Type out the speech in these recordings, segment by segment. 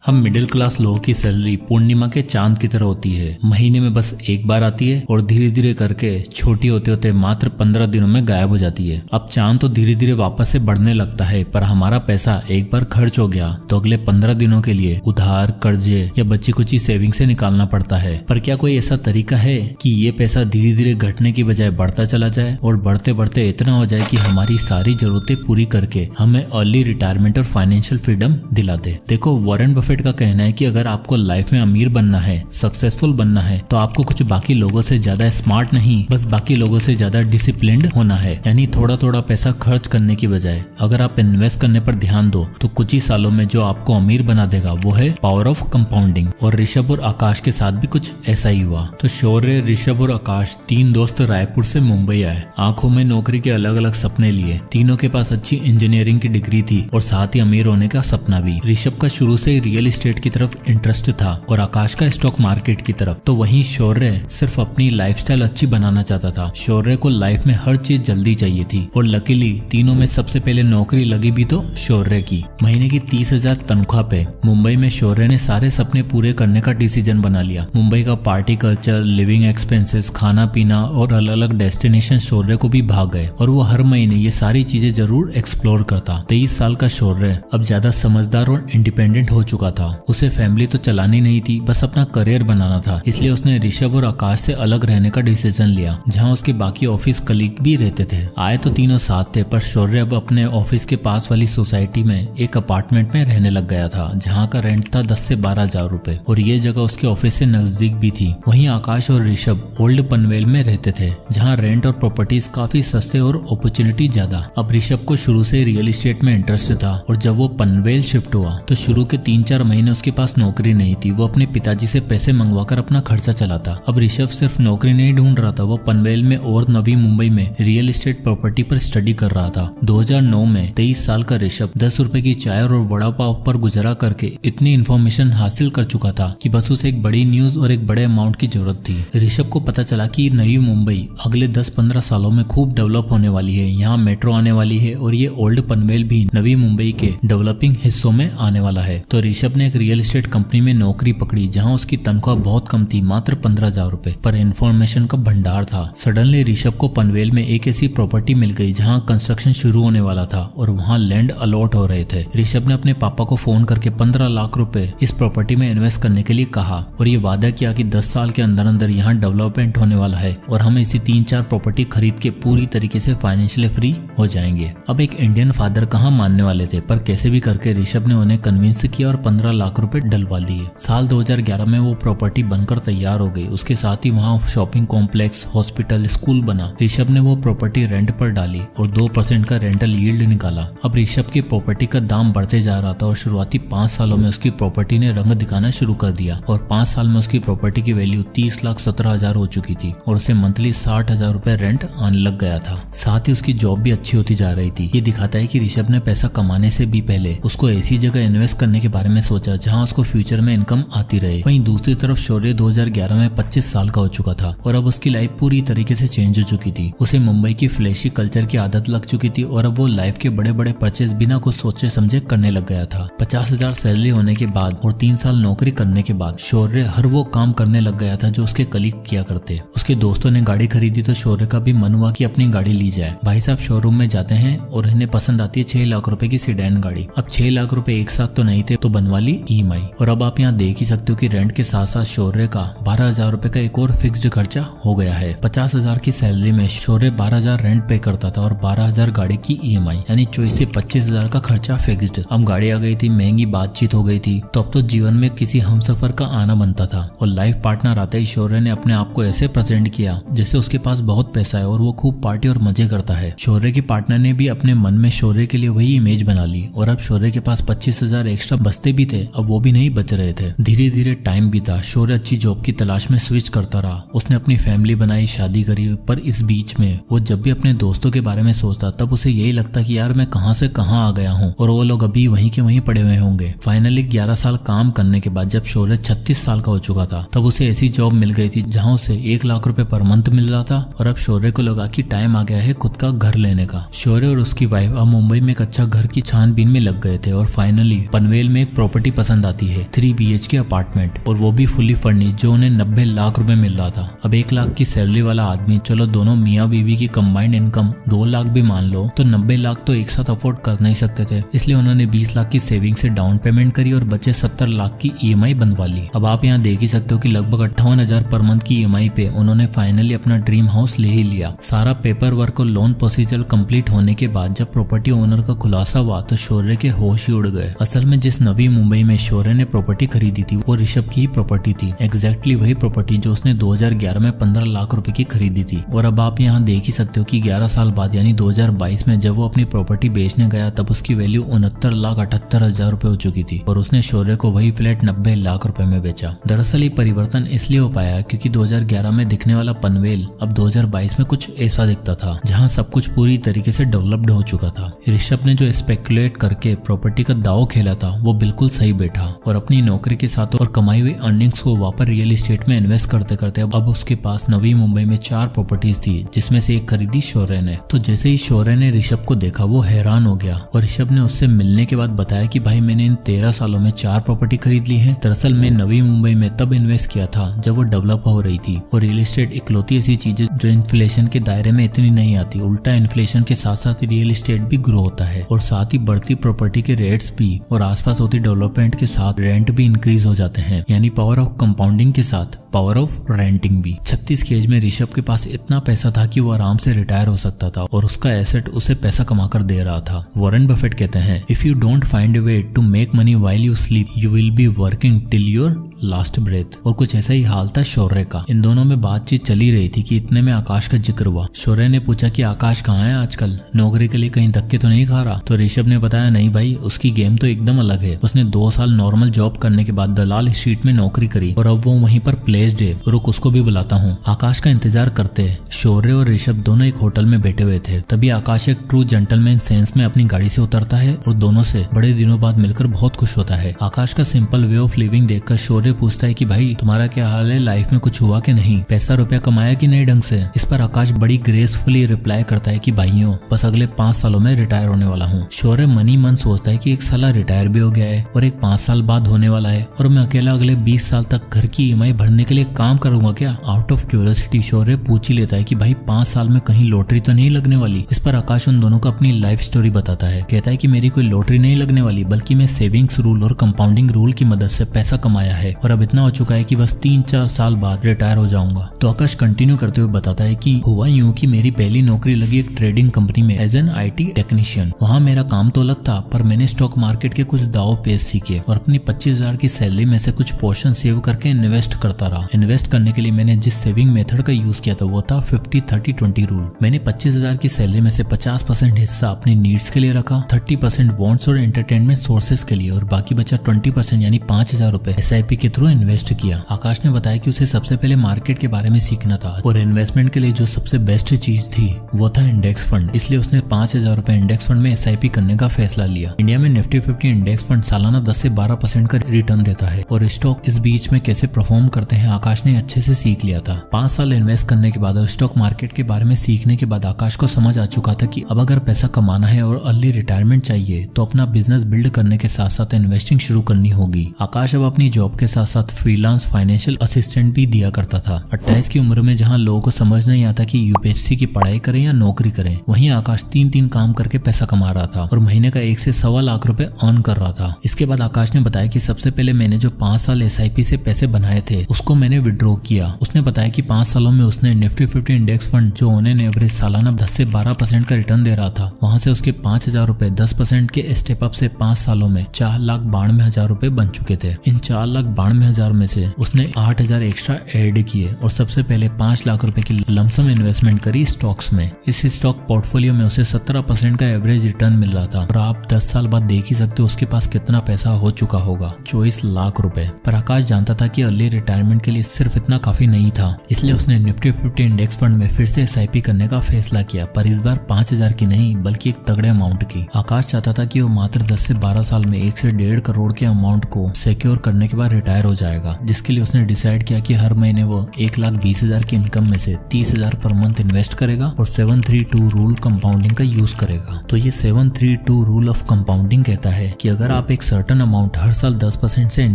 हम middle class लोगों की सैलरी पूर्णिमा के चांद की तरह होती है। महीने में बस एक बार आती है और धीरे धीरे करके छोटी होते होते मात्र 15 दिनों में गायब हो जाती है। अब चांद तो धीरे धीरे वापस से बढ़ने लगता है, पर हमारा पैसा एक बार खर्च हो गया तो अगले 15 दिनों के लिए उधार, कर्जे या बची कुची सेविंग से निकालना पड़ता है। पर क्या कोई ऐसा तरीका है कि ये पैसा धीरे धीरे घटने की बजाय बढ़ता चला जाए और बढ़ते बढ़ते इतना हो जाए कि हमारी सारी जरूरतें पूरी करके हमें अर्ली रिटायरमेंट और फाइनेंशियल फ्रीडम दिला दे। देखो, वॉरेन बफेट का कहना है कि अगर आपको लाइफ में अमीर बनना है, सक्सेसफुल बनना है, तो आपको कुछ बाकी लोगों से ज्यादा स्मार्ट नहीं, बस बाकी लोगों से ज्यादा डिसिप्लिन्ड होना है। यानी थोड़ा थोड़ा पैसा खर्च करने की बजाय अगर आप इन्वेस्ट करने पर ध्यान दो तो कुछ ही सालों में जो आपको अमीर बना देगा वो है पावर ऑफ कंपाउंडिंग। और ऋषभ और आकाश के साथ भी कुछ ऐसा ही हुआ। तो शौर्य, ऋषभ और आकाश तीन दोस्त रायपुर से मुंबई आए। आंखों में नौकरी के अलग अलग सपने लिए। तीनों के पास अच्छी इंजीनियरिंग की डिग्री थी और साथ ही अमीर होने का सपना भी। ऋषभ का शुरू से रियल एस्टेट की तरफ इंटरेस्ट था और आकाश का स्टॉक मार्केट की तरफ। तो वहीं शौर्य सिर्फ अपनी लाइफस्टाइल अच्छी बनाना चाहता था। शौर्य को लाइफ में हर चीज जल्दी चाहिए थी और लकीली तीनों में सबसे पहले नौकरी लगी भी तो शौर्य की। महीने की 30,000 तनख्वाह पे मुंबई में शौर्य ने सारे सपने पूरे करने का डिसीजन बना लिया। मुंबई का पार्टी कल्चर, लिविंग एक्सपेंसेस, खाना पीना और अलग अलग डेस्टिनेशन शौर्य को भी भाग गए और वो हर महीने ये सारी चीजें जरूर एक्सप्लोर करता। 23 साल का शौर्य अब ज्यादा समझदार और इंडिपेंडेंट हो चुका था। उसे फैमिली तो चलानी नहीं थी, बस अपना करियर बनाना था। इसलिए उसने ऋषभ और आकाश से अलग रहने का डिसीजन लिया, जहां उसके बाकी ऑफिस कलीग भी रहते थे। आए तो तीनों साथ थे, पर शौर्य अब अपने ऑफिस के पास वाली सोसाइटी में एक अपार्टमेंट में रहने लग गया था, जहां का रेंट था 10 से 12 हजार रुपए और ये जगह उसके ऑफिस से नजदीक भी थी। वहीं आकाश और ऋषभ ओल्ड पनवेल में रहते थे, जहाँ रेंट और प्रॉपर्टीज काफी सस्ते और अपॉर्चुनिटी ज्यादा। अब ऋषभ को शुरू से रियल एस्टेट में इंटरेस्ट था और जब वो पनवेल शिफ्ट हुआ तो शुरू के 3-4 महीने उसके पास नौकरी नहीं थी। वो अपने पिताजी से पैसे मंगवाकर अपना खर्चा चलाता। अब ऋषभ सिर्फ नौकरी नहीं ढूंढ रहा था, वो पनवेल में और नवी मुंबई में रियल एस्टेट प्रॉपर्टी पर स्टडी कर रहा था। 2009 में 23 साल का ऋषभ 10 रुपए की चाय और वड़ा पाव पर गुजारा करके इतनी इन्फॉर्मेशन हासिल कर चुका था कि बस उसे एक बड़ी न्यूज और एक बड़े अमाउंट की जरूरत थी। ऋषभ को पता चला कि नई मुंबई अगले 10-15 सालों में खूब डेवलप होने वाली है। यहाँ मेट्रो आने वाली है और ये ओल्ड पनवेल भी नवी मुंबई के डेवलपिंग हिस्सों में आने वाला है। तो ऋषभ ने एक रियल एस्टेट कंपनी में नौकरी पकड़ी, जहां उसकी तनख्वाह बहुत कम थी, मात्र 15,000 रुपए, पर इन्फॉर्मेशन का भंडार था। सडनली ऋषभ को पनवेल में एक ऐसी प्रॉपर्टी मिल गई जहां कंस्ट्रक्शन शुरू होने वाला था और वहां लैंड अलॉट हो रहे थे। ऋषभ ने अपने पापा को फोन करके 15 लाख रुपए इस प्रॉपर्टी में इन्वेस्ट करने के लिए कहा और ये वादा किया कि 10 साल के अंदर अंदर यहाँ डेवलपमेंट होने वाला है और हम इसी 3-4 प्रॉपर्टी खरीद के पूरी तरीके से फाइनेंशियली फ्री हो जाएंगे। अब एक इंडियन फादर कहाँ मानने वाले थे, पर कैसे भी करके ऋषभ ने उन्हें कन्विंस किया और 15 लाख रुपए डलवा लिए। साल 2011 में वो प्रॉपर्टी बनकर तैयार हो गई। उसके साथ ही वहाँ शॉपिंग कॉम्प्लेक्स, हॉस्पिटल, स्कूल बना। ऋषभ ने वो प्रॉपर्टी रेंट पर डाली और 2% का रेंटल यील्ड निकाला। अब ऋषभ की प्रॉपर्टी का दाम बढ़ते जा रहा था और शुरुआती 5 सालों में उसकी प्रॉपर्टी ने रंग दिखाना शुरू कर दिया और 5 साल में उसकी प्रॉपर्टी की वैल्यू 30,17,000 हो चुकी थी और उसे मंथली 60,000 रुपए रेंट आने लग गया था। साथ ही उसकी जॉब भी अच्छी होती जा रही थी। ये दिखाता है कि ऋषभ ने पैसा कमाने से भी पहले उसको ऐसी जगह इन्वेस्ट करने के बारे में सोचा जहां उसको फ्यूचर में इनकम आती रहे। वहीं दूसरी तरफ शौर्य 2011 में 25 साल का हो चुका था और अब उसकी लाइफ पूरी तरीके से चेंज हो चुकी थी। उसे मुंबई की फ्लैशी कल्चर की आदत लग चुकी थी और अब वो लाइफ के बड़े बड़े परचेज बिना कुछ सोचे समझे करने लग गया था। 50,000 सैलरी होने के बाद और 3 साल नौकरी करने के बाद शौर्य हर वो काम करने लग गया था जो उसके कलीग किया करते। उसके दोस्तों ने गाड़ी खरीदी तो शौर्य का भी मन हुआ कि अपनी गाड़ी ली जाए। भाई साहब शोरूम में जाते हैं और इन्हें पसंद आती है 6 लाख रुपए की सीडैन गाड़ी। अब 6 लाख रुपए एक साथ तो नहीं थे, तो बनवा ली EMI। और अब आप यहाँ देख ही सकते हो कि रेंट के साथ साथ शौर्य का 12,000 रुपए का एक और फिक्स्ड खर्चा हो गया है। 50,000 की सैलरी में शौर्य 12,000 रेंट पे करता था और 12,000 गाड़ी की EMI, यानी 24 से 25,000 का खर्चा फिक्स्ड। अब गाड़ी आ गई थी, महंगी बातचीत हो गई थी, तो अब तो जीवन में किसी हमसफर का आना बनता था। और लाइफ पार्टनर आते ही शौर्य ने अपने आप को ऐसे प्रेजेंट किया जैसे उसके पास बहुत पैसा है और वो खूब पार्टी और मजे करता है। शौर्य की पार्टनर ने भी अपने मन में शौर्य के लिए वही इमेज बना ली और अब शौर्य के पास 25,000 एक्स्ट्रा बचते भी थे, अब वो भी नहीं बच रहे थे। धीरे धीरे टाइम बीता। शौर्य अच्छी जॉब की तलाश में स्विच करता रहा। उसने अपनी फैमिली बनाई, शादी करी, पर इस बीच में वो जब भी अपने दोस्तों के बारे में सोचता तब उसे यही लगता कि यार मैं कहां से कहां आ गया हूं और वो लोग अभी वहीं के वहीं पड़े हुए होंगे। फाइनली 11 साल काम करने के बाद जब शौर्य 36 साल का हो चुका था तब उसे ऐसी जॉब मिल गई थी जहां उसे 1 लाख रुपए पर मंथ मिल रहा था और अब शौर्य को लगा कि टाइम आ गया है खुद का घर लेने का। शौर्य और उसकी वाइफ अब मुंबई में एक अच्छा घर की छानबीन में लग गए थे और फाइनली पनवेल में एक प्रॉपर्टी पसंद आती है, 3 BHK अपार्टमेंट, और वो भी फुली फर्निश्ड, जो उन्हें 90 लाख रुपए मिल रहा था। अब 1 लाख की सैलरी वाला आदमी, चलो दोनों मियाँ बीवी की कंबाइंड इनकम 2 लाख भी मान लो, तो 90 लाख तो एक साथ अफोर्ड कर नहीं सकते थे। इसलिए उन्होंने 20 लाख की सेविंग से डाउन पेमेंट करी और बचे 70 लाख की EMI बनवा ली। अब आप यहाँ देख ही सकते हो कि लगभग 58,000 पर मंथ की EMI पे उन्होंने फाइनली अपना ड्रीम हाउस ले ही लिया। सारा पेपर वर्क और लोन प्रोसीजर कंप्लीट होने के बाद जब प्रॉपर्टी ओनर का खुलासा हुआ तो शौर्य के होश ही उड़ गए। असल में जिस नवी मुंबई में शौर्य ने प्रॉपर्टी खरीदी थी वो ऋषभ की ही प्रॉपर्टी थी, एग्जैक्टली वही प्रॉपर्टी जो उसने 2011 में 15 लाख रुपए की खरीदी थी। और अब आप यहाँ देख ही सकते हो कि 11 साल बाद यानी 2022 में जब वो अपनी प्रॉपर्टी बेचने गया तब उसकी वैल्यू 69,78,000 रुपए हो चुकी थी और उसने शौर्य को वही फ्लैट 90 लाख रुपए में बेचा। दरअसल ये परिवर्तन इसलिए हो पाया क्योंकि 2011 में दिखने वाला पनवेल अब 2022 में कुछ ऐसा दिखता था, जहाँ सब कुछ पूरी तरीके से डेवलप्ड हो चुका था। ऋषभ ने जो स्पेकुलेट करके प्रॉपर्टी का दाव खेला था वो बिल्कुल सही बैठा और अपनी नौकरी के साथ और कमाई हुई अर्निंग्स को वापस रियल एस्टेट में इन्वेस्ट करते करते अब उसके पास नवी मुंबई में 4 प्रॉपर्टीज थी, जिसमें से एक खरीदी शौर्य ने। तो जैसे ही शौर्य ने ऋषभ को देखा वो हैरान हो गया और ऋषभ ने उससे मिलने के बाद बताया कि भाई मैंने इन 13 सालों में 4 प्रॉपर्टी खरीद ली है। दरअसल मैं नवी मुंबई में तब इन्वेस्ट किया था जब वो डेवलप हो रही थी और रियल एस्टेट इकलौती ऐसी चीज है जो इन्फ्लेशन के दायरे में इतनी नहीं आती। उल्टा इन्फ्लेशन के साथ साथ रियल एस्टेट भी ग्रो होता है और साथ ही बढ़ती प्रॉपर्टी के रेट्स भी और आसपास होती डेवलपमेंट के साथ रेंट भी इंक्रीज हो जाते हैं, यानी पावर ऑफ कंपाउंडिंग के साथ पावर ऑफ रेंटिंग भी। 36 की एज में ऋषभ के पास इतना पैसा था कि वो आराम से रिटायर हो सकता था और उसका एसेट उसे पैसा कमाकर दे रहा था। वॉरेन बफेट कहते हैं, if you don't find a way to make money while you sleep you will be working till your last breath. और कुछ ऐसा ही हाल था शौर्य का। इन दोनों में बातचीत चली रही थी कि इतने में आकाश का जिक्र हुआ। शौर्य ने पूछा कि आकाश कहाँ है आजकल, नौकरी के लिए कहीं धक्के तो नहीं खा रहा? तो ऋषभ ने बताया, नहीं भाई, उसकी गेम तो एकदम अलग है। उसने 2 साल नॉर्मल जॉब करने के बाद दलाल स्ट्रीट में नौकरी करी और अब वो वहीं पर प्लेस्ड है। रुक, उसको भी बुलाता हूँ। आकाश का इंतजार करते शौर्य और ऋषभ दोनों एक होटल में बैठे हुए थे। तभी आकाश एक ट्रू जेंटलमैन सेंस में अपनी गाड़ी से उतरता है और दोनों से बड़े दिनों बाद मिलकर बहुत खुश होता है। आकाश का सिंपल वे ऑफ लिविंग देखकर शौर्य पूछता है कि भाई तुम्हारा क्या हाल है, लाइफ में कुछ हुआ कि नहीं, पैसा रुपया कमाया कि नहीं ढंग से? इस पर आकाश बड़ी ग्रेसफुली रिप्लाई करता है कि भाइयों बस अगले 5 सालों में रिटायर होने वाला हूँ। शौर्य मन ही मन सोचता है कि एक साला रिटायर भी हो गया है और एक 5 साल बाद होने वाला है और मैं अकेला अगले 20 साल तक घर की EMI भरने के लिए काम करूंगा क्या? आउट ऑफ क्यूरियोसिटी शौर्य पूछ ही लेता है कि भाई 5 साल में कहीं लॉटरी तो नहीं लगने वाली? इस पर आकाश उन दोनों को अपनी लाइफ स्टोरी बताता है। कहता है कि मेरी कोई लॉटरी नहीं लगने वाली, बल्कि मैं सेविंग्स रूल और कंपाउंडिंग रूल की मदद से पैसा कमाया है और अब इतना हो चुका है कि बस 3-4 साल बाद रिटायर हो जाऊंगा। तो आकाश कंटिन्यू करते हुए बताता है कि हुआ यूं कि मेरी पहली नौकरी लगी एक ट्रेडिंग कंपनी में एज एन IT टेक्नीशियन। वहाँ मेरा काम तो अलग था पर मैंने स्टॉक मार्केट के कुछ दाव पेच सीखे और अपनी 25,000 की सैलरी में से कुछ पोर्शन सेव करके इन्वेस्ट करता रहा। इन्वेस्ट करने के लिए मैंने जिस सेविंग मेथड का यूज किया था वो था 50-30-20 रूल। मैंने 25,000 की सैलरी में से 50% हिस्सा अपनी नीड्स के लिए रखा, 30% वॉन्ट्स और एंटरटेनमेंट सोर्सेज के लिए और बाकी बचा 20% यानी 5,000 रुपए SIP के थ्रू इन्वेस्ट किया। आकाश ने बताया कि उसे सबसे पहले मार्केट के बारे में सीखना था और इन्वेस्टमेंट के लिए जो सबसे बेस्ट चीज थी वो था इंडेक्स फंड। इसलिए उसने 5,000 रुपए इंडेक्स फंड में SIP करने का फैसला लिया। इंडिया में निफ्टी 50 इंडेक्स फंड सालाना 10 से 12% का रिटर्न देता है और स्टॉक इस बीच में कैसे परफॉर्म करते हैं आकाश ने अच्छे से सीख लिया था। 5 साल इन्वेस्ट करने के बाद और स्टॉक मार्केट के बारे में सीखने के बाद आकाश को समझ आ चुका था कि अब अगर पैसा कमाना है और अर्ली रिटायरमेंट चाहिए तो अपना बिजनेस बिल्ड करने के साथ साथ इन्वेस्टिंग शुरू करनी होगी। आकाश अब अपनी जॉब के साथ साथ फ्रीलांस फाइनेंशियल असिस्टेंट भी दिया करता था। 28 की उम्र में जहां लोगों को समझ नहीं आता कि UPSC की पढ़ाई करें या नौकरी करें, वहीं आकाश 3 काम करके पैसा कमा रहा था और महीने का 1 से सवा लाख रुपए अर्न कर रहा था। इसके बाद आकाश ने बताया कि सबसे पहले मैंने जो 5 साल SIP से पैसे बनाए थे उसको मैंने विड्रॉ किया। उसने बताया कि 5 सालों में उसने निफ्टी 50 इंडेक्स फंड जो उन्हें एवरेज सालाना 10 से 12% का रिटर्न दे रहा था, वहां से उसके 5,000 रुपए 10% के स्टेप अप से 5 सालों में 4,92,000 रुपए बन चुके थे। इन 4,92,000 में से उसने 8,000 एक्स्ट्रा ऐड किए और सबसे पहले 5 लाख रुपए की लमसम इन्वेस्टमेंट करी स्टॉक्स में। इस स्टॉक पोर्टफोलियो में उसे 17% का एवरेज रिटर्न मिल रहा था और आप 10 साल बाद देख ही सकते हो उसके पास कितना पैसा हो चुका होगा, 24 लाख रुपए। पर आकाश जानता था कि अर्ली रिटायरमेंट के लिए सिर्फ इतना काफी नहीं था, इसलिए उसने निफ्टी 50 इंडेक्स फंड में फिर से SIP करने का फैसला किया, पर इस बार 5,000 की नहीं बल्कि एक तगड़े अमाउंट की। आकाश चाहता था कि वो मात्र 10 से 12 साल में 1 से 1.5 करोड़ के अमाउंट को सिक्योर करने के बाद रिटायर हो जाएगा, जिसके लिए उसने डिसाइड किया कि हर महीने वो 1,20,000 की इनकम में से 30,000 पर मंथ इन्वेस्ट करेगा और 732 रूल कंपाउंडिंग का यूज करेगा। तो ये 732 रूल ऑफ कंपाउंडिंग कहता है कि अगर आप एक सर्टेन अमाउंट हर साल 10% से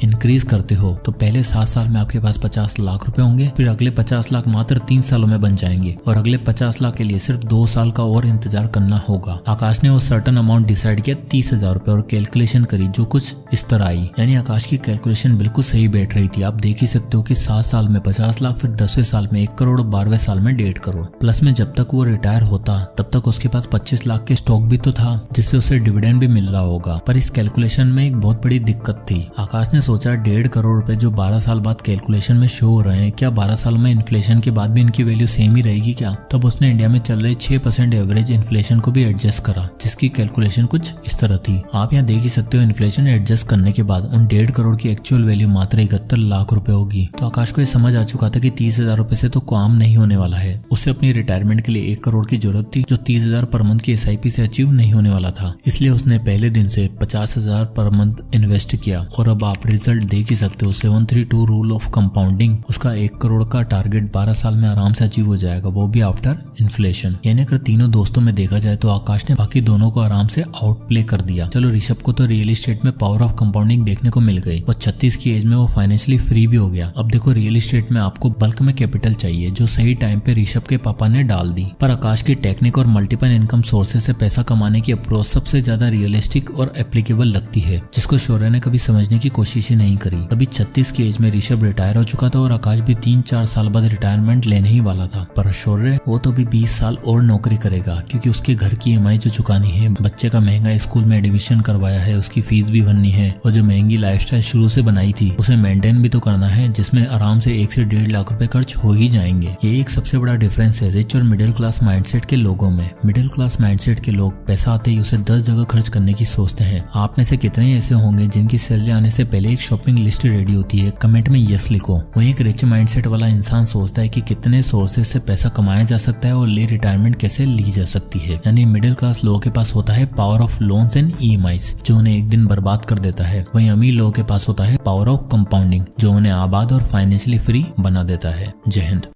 इंक्रीज करते हो तो पहले 7 साल में आपके पास 50 लाख रुपए होंगे, फिर अगले 50 लाख मात्र 3 सालों में बन जाएंगे और अगले 50 लाख के लिए सिर्फ 2 साल का और इंतजार करना होगा। आकाश ने वो सर्टेन अमाउंट डिसाइड किया 30,000 रुपए और कैलकुलेशन करी जो कुछ इस तरह आई। यानी आकाश की कैलकुलेशन बिल्कुल सही बैठ रही थी। आप देख ही सकते हो कि 7 साल में 50 लाख, फिर 10वें साल में 1 करोड़ और 12वें साल में 1.5 करोड़। प्लस में जब तक वो रिटायर होता तब तक उसके पास 25 लाख के स्टॉक भी तो था जिससे उसे डिविडेंड भी मिल रहा होगा। पर इस कैलकुलेशन में एक बहुत बड़ी दिक्कत थी। आकाश ने सोचा 1.5 करोड़ रुपए जो 12 साल बाद कैलकुलेशन में शो हो रहे हैं, क्या 12 साल में इन्फ्लेशन के बाद भी इनकी वैल्यू सेम ही रहेगी क्या? तब उसने इंडिया में चल रही 6% एवरेज इन्फ्लेशन को भी एडजस्ट करा जिसकी कैलकुलेशन कुछ इस तरह थी। आप यहाँ देख ही सकते हो इन्फ्लेशन एडजस्ट करने के बाद उन 1.5 करोड़ की एक्चुअल वैल्यू मात्र 71 लाख रुपए होगी। तो आकाश को ये समझ आ चुका था कि 30,000 रुपए से तो काम नहीं होने वाला है। उसे अपनी रिटायरमेंट के लिए 1 करोड़ की जरूरत थी जो 30,000 पर मंथ की SIP से अचीव नहीं होने वाला था। इसलिए उसने पहले दिन से 50,000 पर मंथ इन्वेस्ट किया और अब आप रिजल्ट देख ही सकते हो। 732 रूल ऑफ कंपाउंडिंग, उसका 1 करोड़ का टारगेट 12 साल में आराम से अचीव हो जाएगा, वो भी आफ्टर इन्फ्लेशन। यानी अगर तीनों दोस्तों में देखा जाए तो आकाश ने बाकी दोनों को आराम से आउट प्ले कर दिया। चलो ऋषभ को तो रियल एस्टेट में पावर ऑफ कंपाउंडिंग देखने को मिल गई और 36 की एज में वो फाइनेंशियली फ्री भी हो गया। अब देखो रियल एस्टेट में आपको बल्क में कैपिटल चाहिए जो सही टाइम पे ऋषभ के पापा ने डाल दी। पर आकाश की टेक्निक और मल्टीपल इनकम सोर्सेज से पैसा कमाने की अप्रोच सबसे ज्यादा रियलिस्टिक और एप्लीकेबल लगती है, जिसको शौर्य ने कभी समझने की कोशिश ही नहीं करी। अभी 36 की एज में ऋषभ रिटायर हो चुका था और आकाश भी 3-4 साल बाद रिटायरमेंट लेने ही वाला था। पर शौर्य वो तो भी 20 साल और नौकरी करेगा क्योंकि उसके घर की EMI जो चुकानी है, बच्चे का महंगा स्कूल में एडमिशन करवाया है, उसकी फीस भी भरनी है और जो महंगी लाइफस्टाइल शुरू से बनाई थी उसे मेंटेन भी तो करना है, जिसमें आराम से 1 से 1.5 लाख रुपए खर्च हो ही जाएंगे। ये एक सबसे बड़ा डिफरेंस है रिच और मिडिल क्लास माइंडसेट के लोगों में। मिडिल क्लास माइंडसेट के लोग पैसा आते ही उसे 10 जगह खर्च करने की सोचते हैं। आप में से कितने ऐसे होंगे जिनकी सैलरी आने से पहले एक शॉपिंग लिस्ट रेडी होती है? कमेंट में यस लिखो। वहीं एक रिच माइंडसेट वाला इंसान सोचता है कि कितने सोर्सेज से पैसा कमाया जा सकता है और ले रिटायरमेंट कैसे ली जा सकती है। यानी मिडिल क्लास लोगों के पास होता है power of loans and EMIs जो उन्हें एक दिन बर्बाद कर देता है। वहीं अमीर लोगों के पास होता है पावर ऑफ कंपाउंडिंग जो उन्हें आबाद और फाइनेंशियली फ्री बना देता है। जय हिंद।